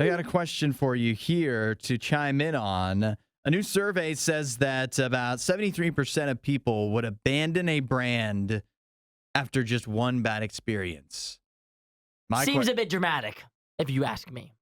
I got a question for you here to chime in on. A new survey says that about 73% of people would abandon a brand after just one bad experience. Seems a bit dramatic, if you ask me.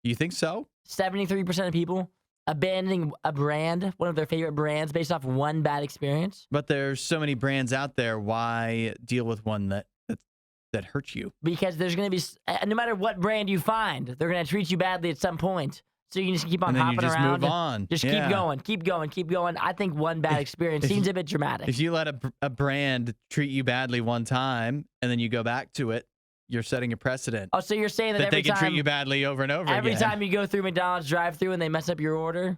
You think so? 73% of people abandoning a brand, one of their favorite brands, based off one bad experience. But there's so many brands out there. Why deal with one that hurts you? Because there's going to be, no matter what brand you find, they're going to treat you badly at some point. So you can just keep on hopping around. Move on. Just keep going. I think one bad experience seems a bit dramatic. If you let a brand treat you badly one time and then you go back to it, you're setting a precedent. Oh, so you're saying that they can treat you badly over and over again. Every time you go through McDonald's drive-thru and they mess up your order,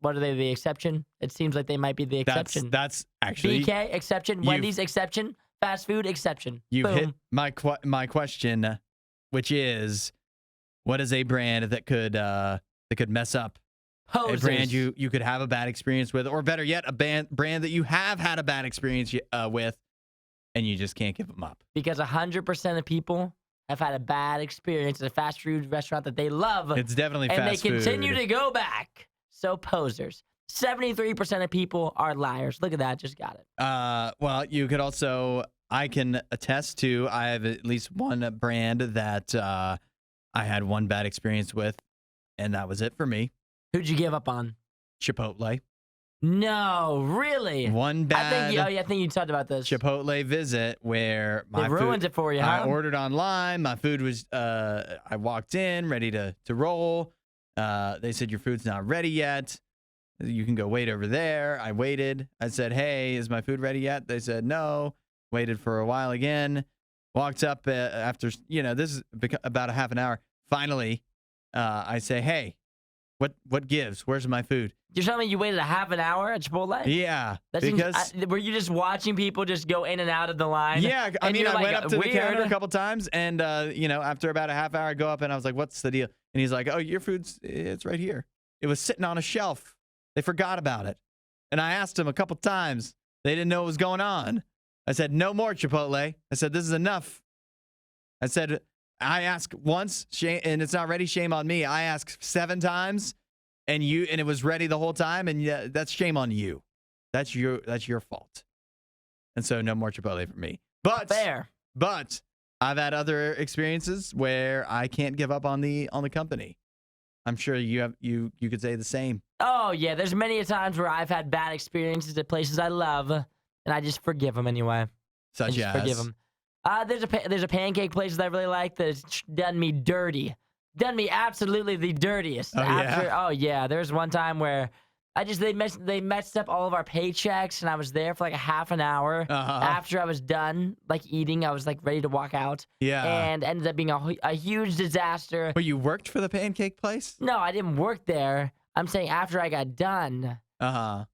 what are they, the exception? It seems like they might be the exception. That's actually... BK, exception. Wendy's, exception. Fast food, exception. You've Boom. hit my question, which is, what is a brand that could mess up? Hoses. A brand you could have a bad experience with, or better yet, a brand that you have had a bad experience with, and you just can't give them up. Because 100% of people have had a bad experience at a fast food restaurant that they love. It's definitely fast food. And they continue to go back. So posers. 73% of people are liars. Look at that. Just got it. Well, you could also, I can attest to, I have at least one brand that I had one bad experience with, and that was it for me. Who'd you give up on? Chipotle. No, really? One bad. I think you talked about this. Chipotle visit where it ruined it for you, huh? I ordered online. My food was, I walked in ready to roll. They said, your food's not ready yet. You can go wait over there. I waited. I said, hey, is my food ready yet? They said, no. Waited for a while again. Walked up after, this is about a half an hour. Finally, I say, hey, what gives? Where's my food? You're telling me you waited a half an hour at Chipotle? Yeah. Because were you just watching people just go in and out of the line? Yeah. I mean, I went up to the counter a couple times, and, after about a half hour, I go up and I was like, what's the deal? And he's like, oh, your it's right here. It was sitting on a shelf. They forgot about it. And I asked them a couple times. They didn't know what was going on. I said, no more Chipotle. I said, this is enough. I said, I asked once, and it's not ready. Shame on me. I asked 7 times, and it was ready the whole time, and that's shame on you. That's your fault. And so no more Chipotle for me. But fair. But I've had other experiences where I can't give up on the company. I'm sure you could say the same. Oh yeah, there's many times where I've had bad experiences at places I love, and I just forgive them anyway. Such as forgive them. There's a pancake place that I really like that's done me dirty, done me absolutely the dirtiest. Oh yeah. There's one time where they messed up all of our paychecks, and I was there for like a half an hour. After I was done eating. I was ready to walk out. Yeah. And ended up being a huge disaster. But you worked for the pancake place? No, I didn't work there. I'm saying after I got done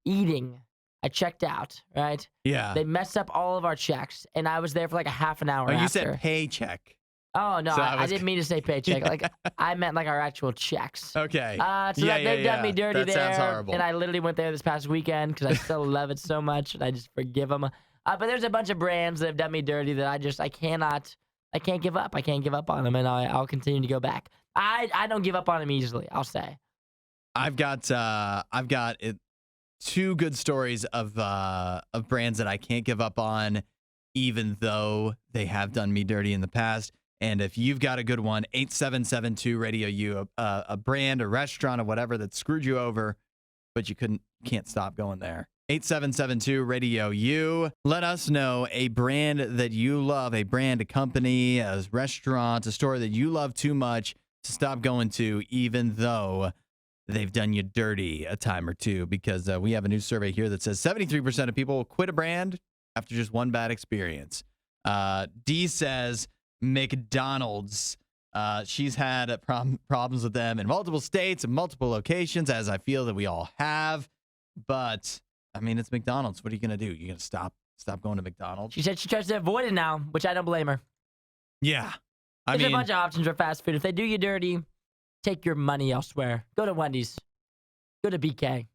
eating, I checked out, right? Yeah. They messed up all of our checks, and I was there for like a half an hour Oh, after. you said paycheck. Oh, no, I didn't mean to say paycheck. I meant our actual checks. Okay. They've done me dirty that there. Sounds horrible. And I literally went there this past weekend because I still love it so much, and I just forgive them. But there's a bunch of brands that have done me dirty that I can't give up. I can't give up on them, and I'll continue to go back. I don't give up on them easily, I'll say. I've got 2 good stories of brands that I can't give up on, even though they have done me dirty in the past. And if you've got a good one, 8772 RadioU, a brand, a restaurant, or whatever that screwed you over, but you can't stop going there. 8772 RadioU. Let us know a brand that you love, a brand, a company, a restaurant, a store that you love too much to stop going to, even though they've done you dirty a time or two, because we have a new survey here that says 73% of people quit a brand after just one bad experience. D says McDonald's. She's had problems with them in multiple states and multiple locations, as I feel that we all have. But, I mean, it's McDonald's. What are you going to do? You going to stop going to McDonald's? She said she tries to avoid it now, which I don't blame her. Yeah. There's a bunch of options for fast food. If they do you dirty, take your money elsewhere. Go to Wendy's. Go to BK.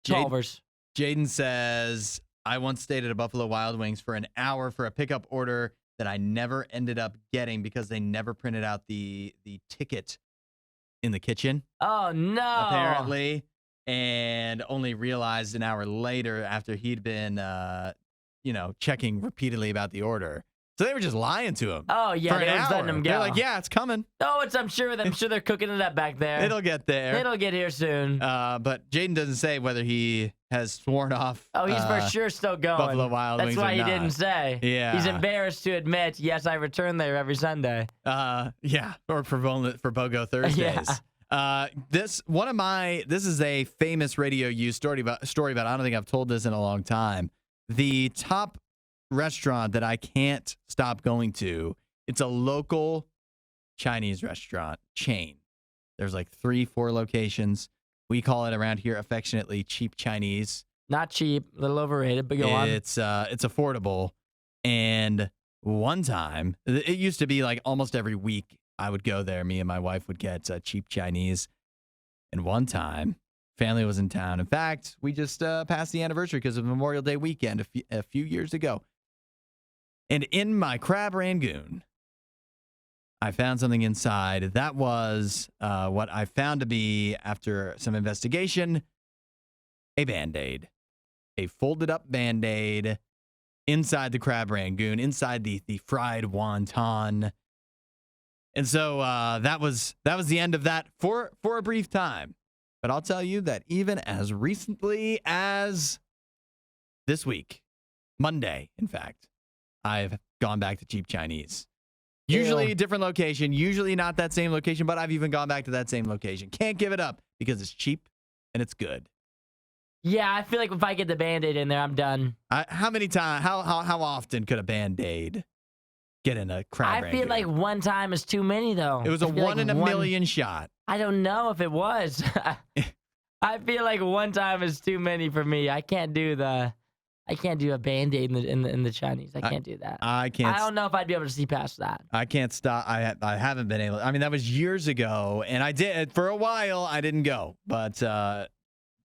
Culver's. Jaden says, I once stayed at a Buffalo Wild Wings for an hour for a pickup order that I never ended up getting because they never printed out the ticket in the kitchen, Oh no! apparently, and only realized an hour later after he'd been, checking repeatedly about the order. So they were just lying to him. Oh yeah, for they an were just letting hour. him go. They're like, yeah, it's coming. Oh, I'm sure they're cooking it up back there. It'll get there. It'll get here soon. But Jaden doesn't say whether he has sworn off. Oh, he's for sure still going. Buffalo Wild Wings That's why or he not. didn't say. Yeah. He's embarrassed to admit, yes, I return there every Sunday. Yeah, or for BOGO Thursdays. This is a famous RadioU story about. I don't think I've told this in a long time. The top restaurant that I can't stop going to. It's a local Chinese restaurant chain. There's like 3-4 locations. We call it around here affectionately cheap Chinese. Not cheap, a little overrated, but go on. It's affordable. And one time, it used to be like almost every week I would go there. Me and my wife would get cheap Chinese. And one time, family was in town. In fact, we just passed the anniversary because of Memorial Day weekend a few years ago. And in my crab rangoon, I found something inside. That was what I found to be, after some investigation, a Band-Aid. A folded up Band-Aid inside the crab rangoon, inside the fried wonton. And so that was the end of that for a brief time. But I'll tell you that even as recently as this week, Monday, in fact, I've gone back to cheap Chinese. Usually a different location, usually not that same location, but I've even gone back to that same location. Can't give it up because it's cheap and it's good. Yeah, I feel like if I get the Band-Aid in there, I'm done. How many times, how often could a Band-Aid get in a crab I feel like one time is too many, though. It was a one in a million shot. I don't know if it was. I feel like one time is too many for me. I can't do a Band-Aid in the Chinese. I can't do that. I can't. I don't know if I'd be able to see past that. I can't stop. I haven't been able. I mean, that was years ago, and I did for a while. I didn't go, but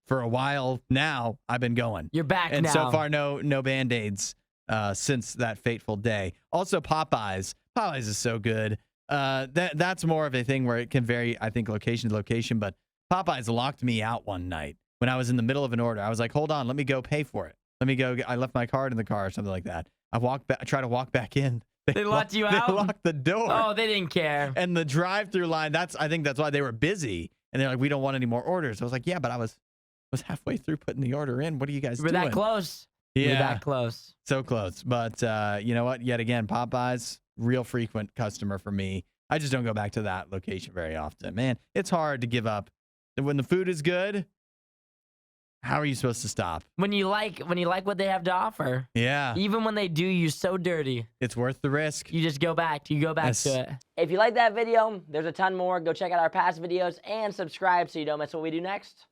for a while now, I've been going. You're back now. And so far, no Band-Aids since that fateful day. Also, Popeyes. Popeyes is so good. That's more of a thing where it can vary, I think, location to location. But Popeyes locked me out one night when I was in the middle of an order. I was like, hold on, let me go pay for it. Let me go. I left my card in the car or something like that. I try to walk back in. They locked you out? They locked the door. Oh, they didn't care. And the drive-through line, I think that's why they were busy. And they're like, we don't want any more orders. I was like, yeah, but I was halfway through putting the order in. What are you guys doing? We're that close. Yeah. We're that close. So close. But you know what? Yet again, Popeyes, real frequent customer for me. I just don't go back to that location very often. Man, it's hard to give up. When the food is good, how are you supposed to stop? When you like what they have to offer. Yeah. Even when they do you so dirty. It's worth the risk. You just go back. You go back Yes. to it. If you like that video, there's a ton more. Go check out our past videos and subscribe so you don't miss what we do next.